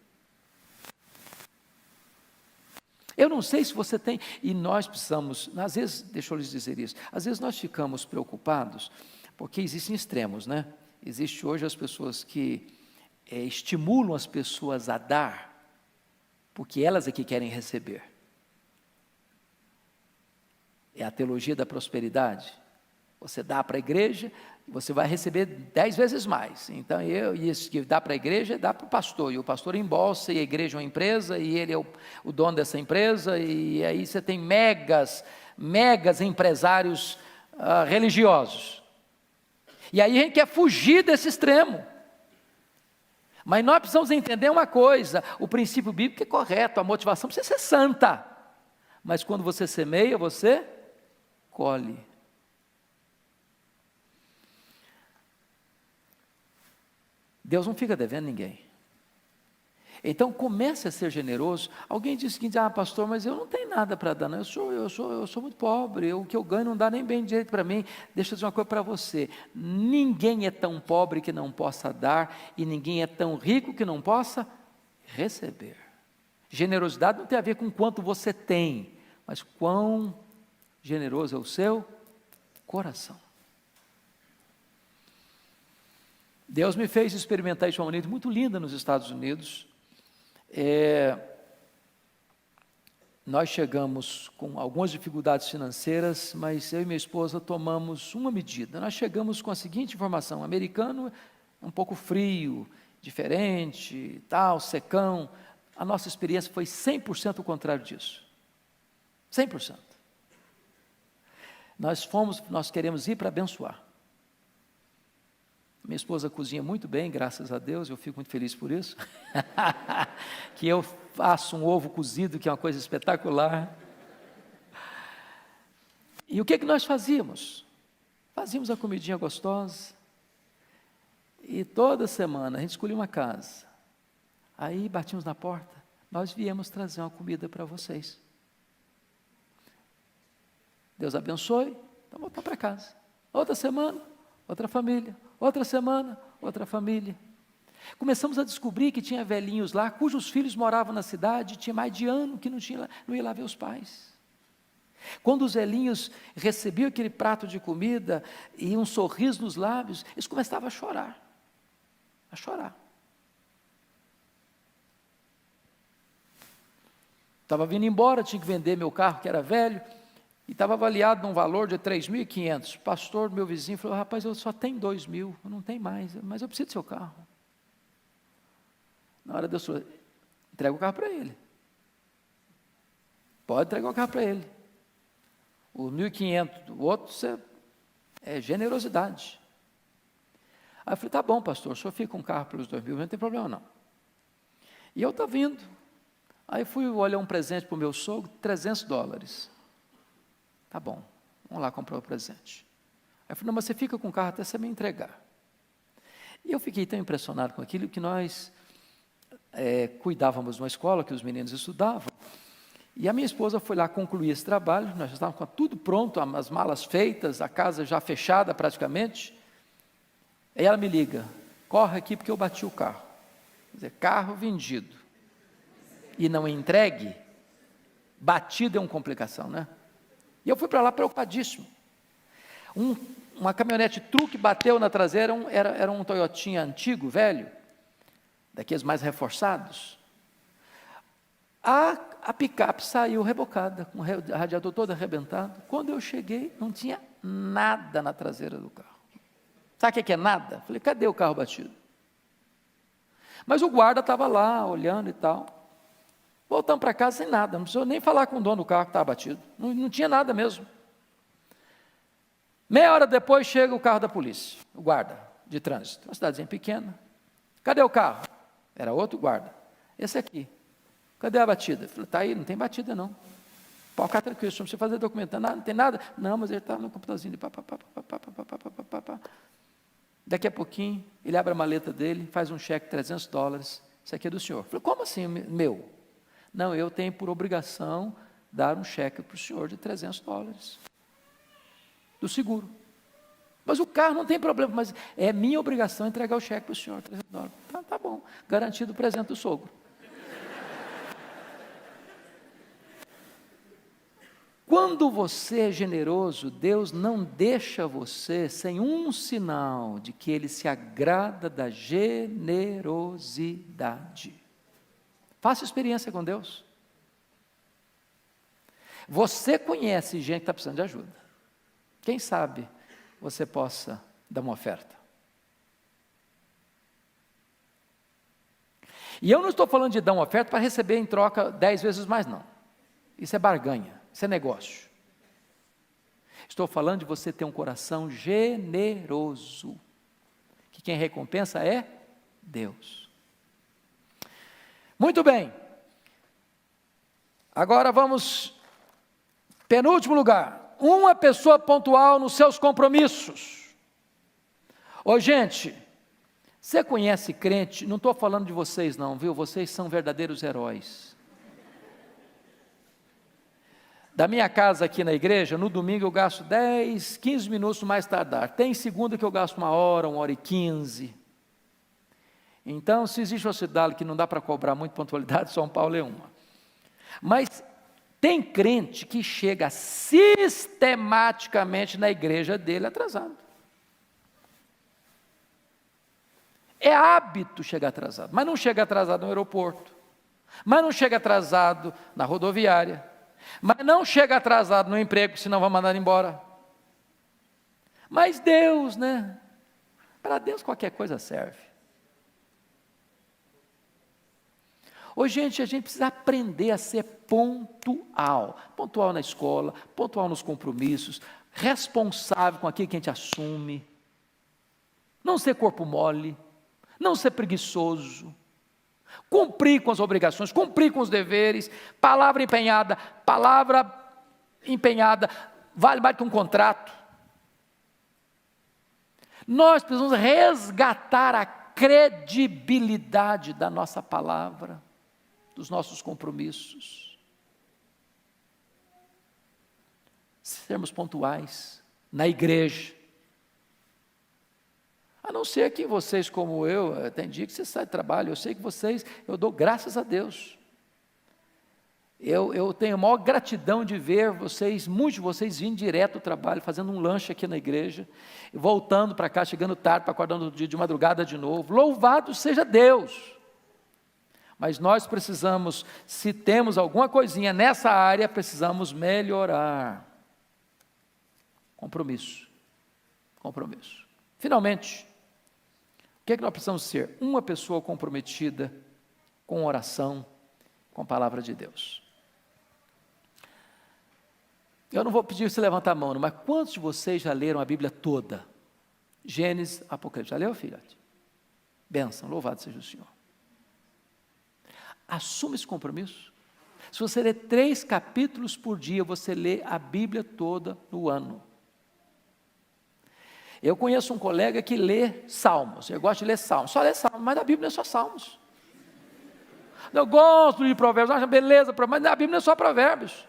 Eu não sei se você tem, e nós precisamos, às vezes, deixa eu lhes dizer isso, às vezes nós ficamos preocupados, porque existem extremos, né? Existe hoje as pessoas que estimulam as pessoas a dar, porque elas é que querem receber. É a teologia da prosperidade. Você dá para a igreja, você vai receber 10 vezes mais. Então, isso que dá para a igreja, dá para o pastor. E o pastor embolsa, e a igreja é uma empresa, e ele é o dono dessa empresa, e aí você tem megas empresários religiosos. E aí a gente quer fugir desse extremo. Mas nós precisamos entender uma coisa, o princípio bíblico é correto, a motivação precisa ser santa. Mas quando você semeia, você colhe. Deus não fica devendo ninguém. Então comece a ser generoso. Alguém disse o seguinte: pastor, mas eu não tenho nada para dar, não. Eu sou muito pobre, o que eu ganho não dá nem bem direito para mim. Deixa eu dizer uma coisa para você: ninguém é tão pobre que não possa dar, e ninguém é tão rico que não possa receber. Generosidade não tem a ver com quanto você tem, mas quão generoso é o seu coração. Deus me fez experimentar isso de uma maneira muito linda nos Estados Unidos. Nós chegamos com algumas dificuldades financeiras, mas eu e minha esposa tomamos uma medida. Nós chegamos com a seguinte informação: o americano é um pouco frio, diferente, tal, secão. A nossa experiência foi 100% o contrário disso. 100%. Nós queremos ir para abençoar. Minha esposa cozinha muito bem, graças a Deus, eu fico muito feliz por isso. Que eu faço um ovo cozido, que é uma coisa espetacular. E o que nós fazíamos? Fazíamos a comidinha gostosa. E toda semana a gente escolhia uma casa. Aí batíamos na porta, nós viemos trazer uma comida para vocês. Deus abençoe, então voltar para casa. Outra semana, outra família. Outra semana, outra família. Começamos a descobrir que tinha velhinhos lá, cujos filhos moravam na cidade, tinha mais de ano que não ia lá ver os pais. Quando os velhinhos recebiam aquele prato de comida e um sorriso nos lábios, eles começavam a chorar. A chorar. Estava vindo embora, tinha que vender meu carro, que era velho, e estava avaliado num valor de 3.500. O pastor, meu vizinho, falou: rapaz, eu só tenho 2.000, eu não tenho mais, mas eu preciso do seu carro. Na hora Deus falou: entrega o carro para ele. Pode entregar o carro para ele. O 1.500 do outro é generosidade. Aí eu falei: tá bom, pastor, o senhor fica com o carro pelos 2.000, não tem problema não. E eu estava vindo. Aí fui olhar um presente para o meu sogro, $300. Tá bom, vamos lá comprar o presente. Aí eu falei: não, mas você fica com o carro até você me entregar. E eu fiquei tão impressionado com aquilo que nós cuidávamos de uma escola que os meninos estudavam, e a minha esposa foi lá concluir esse trabalho, nós já estávamos com tudo pronto, as malas feitas, a casa já fechada praticamente. Aí ela me liga: corre aqui porque eu bati o carro. Quer dizer, carro vendido e não entregue, batido é uma complicação, né? E eu fui para lá preocupadíssimo. Uma caminhonete truque bateu na traseira, era um Toyotinha antigo, velho, daqueles mais reforçados. A picape saiu rebocada, com o radiador todo arrebentado. Quando eu cheguei, não tinha nada na traseira do carro. Sabe o que é nada? Falei: cadê o carro batido? Mas o guarda estava lá, olhando e tal. Voltamos para casa sem nada, não precisou nem falar com o dono do carro que estava batido, não tinha nada mesmo. Meia hora depois chega o carro da polícia, o guarda de trânsito, uma cidadezinha pequena. Cadê o carro? Era outro guarda. Esse aqui. Cadê a batida? Eu falei: está aí, não tem batida não. Pode ficar tranquilo, não precisa fazer documento, não tem nada. Não, mas ele está no computadorzinho de pá. Daqui a pouquinho, ele abre a maleta dele, faz um cheque de $300. Isso aqui é do senhor. Eu falei: como assim, meu? Não, eu tenho por obrigação dar um cheque para o senhor de $300 do seguro. Mas o carro não tem problema, mas é minha obrigação entregar o cheque para o senhor, $300. Tá bom, garantido o presente do sogro. Quando você é generoso, Deus não deixa você sem um sinal de que Ele se agrada da generosidade. Faça experiência com Deus. Você conhece gente que está precisando de ajuda. Quem sabe você possa dar uma oferta. E eu não estou falando de dar uma oferta para receber em troca 10 vezes mais, não. Isso é barganha, isso é negócio. Estou falando de você ter um coração generoso, que quem recompensa é Deus. Muito bem, agora vamos, penúltimo lugar, uma pessoa pontual nos seus compromissos. Ô gente, você conhece crente, não estou falando de vocês não, viu, vocês são verdadeiros heróis. Da minha casa aqui na igreja, no domingo eu gasto 10, 15 minutos no mais tardar, tem segunda que eu gasto 1h e 15. Então, se existe uma cidade que não dá para cobrar muito pontualidade, São Paulo é uma. Mas tem crente que chega sistematicamente na igreja dele atrasado. É hábito chegar atrasado, mas não chega atrasado no aeroporto, mas não chega atrasado na rodoviária, mas não chega atrasado no emprego, senão vai mandar embora. Mas Deus, né? Para Deus qualquer coisa serve. Hoje, gente, a gente precisa aprender a ser pontual. Pontual na escola, pontual nos compromissos, responsável com aquilo que a gente assume. Não ser corpo mole, não ser preguiçoso. Cumprir com as obrigações, cumprir com os deveres. Palavra empenhada vale mais que um contrato. Nós precisamos resgatar a credibilidade da nossa palavra, dos nossos compromissos. Sermos pontuais na igreja. A não ser que vocês, como eu, tem dia que você sai de trabalho, eu sei que vocês, eu dou graças a Deus. Eu tenho a maior gratidão de ver vocês, muitos de vocês vindo direto do trabalho, fazendo um lanche aqui na igreja, voltando para cá, chegando tarde, para acordar no dia de madrugada de novo. Louvado seja Deus! Mas nós precisamos, se temos alguma coisinha nessa área, precisamos melhorar. Compromisso. Finalmente, o que é que nós precisamos ser? Uma pessoa comprometida com oração, com a palavra de Deus. Eu não vou pedir você levantar a mão, mas quantos de vocês já leram a Bíblia toda? Gênesis, Apocalipse. Já leu, filhote? Bênção, louvado seja o Senhor. Assuma esse compromisso. Se você ler 3 capítulos por dia, você lê a Bíblia toda no ano. Eu conheço um colega que lê Salmos, eu gosto de ler Salmos, só lê Salmos, mas a Bíblia não é só Salmos. Eu gosto de Provérbios, acho beleza, mas a Bíblia não é só Provérbios.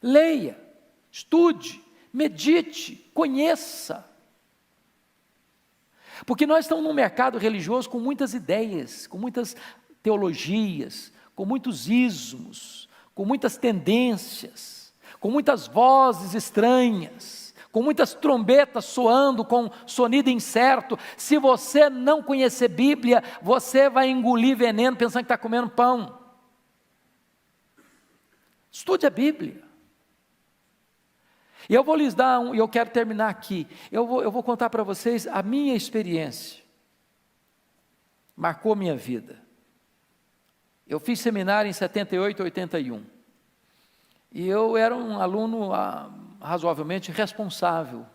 Leia, estude, medite, conheça. Porque nós estamos num mercado religioso com muitas ideias, com muitas teologias, com muitos ismos, com muitas tendências, com muitas vozes estranhas, com muitas trombetas soando com sonido incerto. Se você não conhecer Bíblia, você vai engolir veneno pensando que está comendo pão. Estude a Bíblia. E eu vou lhes dar e eu quero terminar aqui. Eu vou contar para vocês a minha experiência. Marcou minha vida. Eu fiz seminário em 78, 81. E eu era um aluno razoavelmente responsável,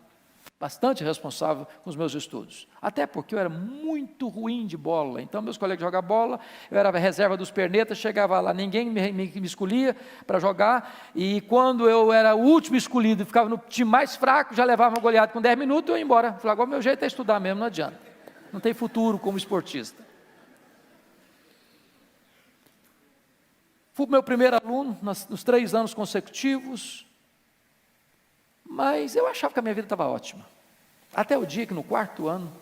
bastante responsável com os meus estudos. Até porque eu era muito ruim de bola. Então, meus colegas jogavam bola, eu era a reserva dos pernetas, chegava lá, ninguém me escolhia para jogar. E quando eu era o último escolhido e ficava no time mais fraco, já levava uma goleada com 10 minutos e eu ia embora. Falei, agora meu jeito é estudar mesmo, não adianta. Não tem futuro como esportista. Fui meu primeiro aluno nos 3 anos consecutivos, mas eu achava que a minha vida estava ótima. Até o dia que no 4º ano,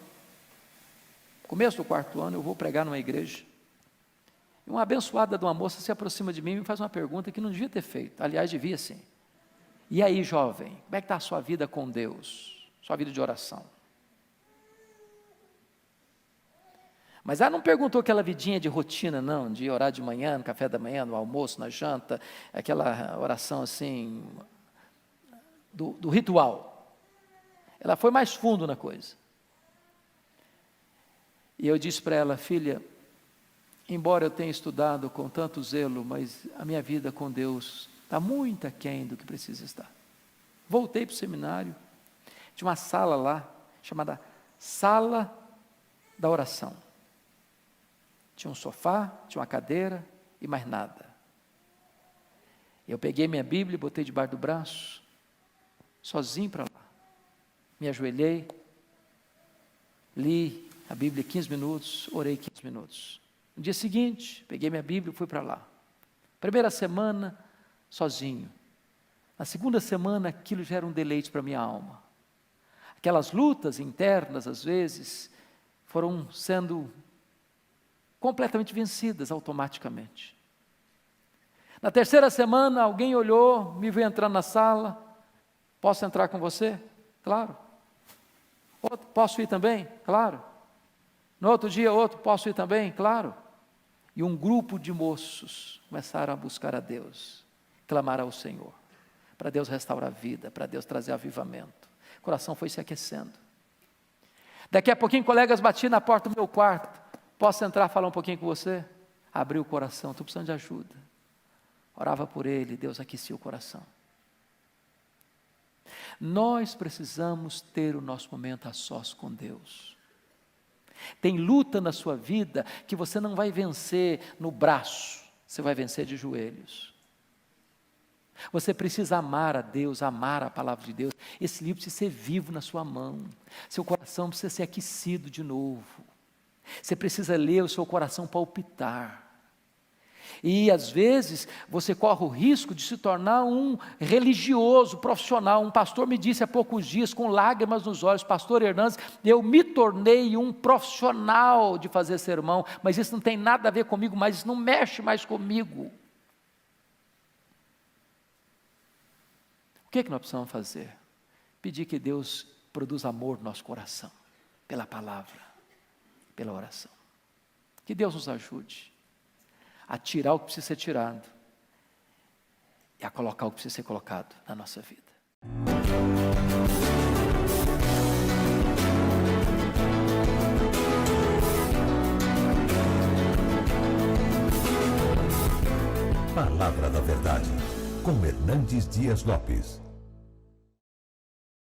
começo do 4º ano, eu vou pregar numa igreja, e uma abençoada de uma moça se aproxima de mim e me faz uma pergunta que não devia ter feito, aliás, devia sim. E aí, jovem, como é que está a sua vida com Deus? Sua vida de oração? Mas ela não perguntou aquela vidinha de rotina, não, de orar de manhã, no café da manhã, no almoço, na janta, aquela oração assim, do ritual. Ela foi mais fundo na coisa. E eu disse para ela, filha, embora eu tenha estudado com tanto zelo, mas a minha vida com Deus está muito aquém do que precisa estar. Voltei para o seminário, tinha uma sala lá, chamada Sala da Oração. Tinha um sofá, tinha uma cadeira e mais nada. Eu peguei minha Bíblia, botei debaixo do braço, sozinho para lá. Me ajoelhei, li a Bíblia 15 minutos, orei 15 minutos. No dia seguinte, peguei minha Bíblia e fui para lá. Primeira semana, sozinho. Na segunda semana, aquilo já era um deleite para a minha alma. Aquelas lutas internas, às vezes, foram sendo completamente vencidas automaticamente. Na terceira semana, alguém olhou, me viu entrando na sala. Posso entrar com você? Claro. Outro, posso ir também? Claro. No outro dia, outro, posso ir também? Claro. E um grupo de moços começaram a buscar a Deus, clamar ao Senhor, para Deus restaurar a vida, para Deus trazer avivamento. O coração foi se aquecendo. Daqui a pouquinho, colegas batiam na porta do meu quarto. Posso entrar falar um pouquinho com você? Abri o coração, estou precisando de ajuda. Orava por ele, Deus aquecia o coração. Nós precisamos ter o nosso momento a sós com Deus. Tem luta na sua vida que você não vai vencer no braço, você vai vencer de joelhos. Você precisa amar a Deus, amar a palavra de Deus. Esse livro precisa ser vivo na sua mão. Seu coração precisa ser aquecido de novo. Você precisa ler o seu coração palpitar. E às vezes você corre o risco de se tornar um religioso profissional. Um pastor me disse há poucos dias, com lágrimas nos olhos, pastor Hernandes, eu me tornei um profissional de fazer sermão, mas isso não tem nada a ver comigo, mas isso não mexe mais comigo. O que nós precisamos fazer? Pedir que Deus produza amor no nosso coração, pela palavra, pela oração. Que Deus nos ajude a tirar o que precisa ser tirado e a colocar o que precisa ser colocado na nossa vida. Palavra da Verdade, com Hernandes Dias Lopes.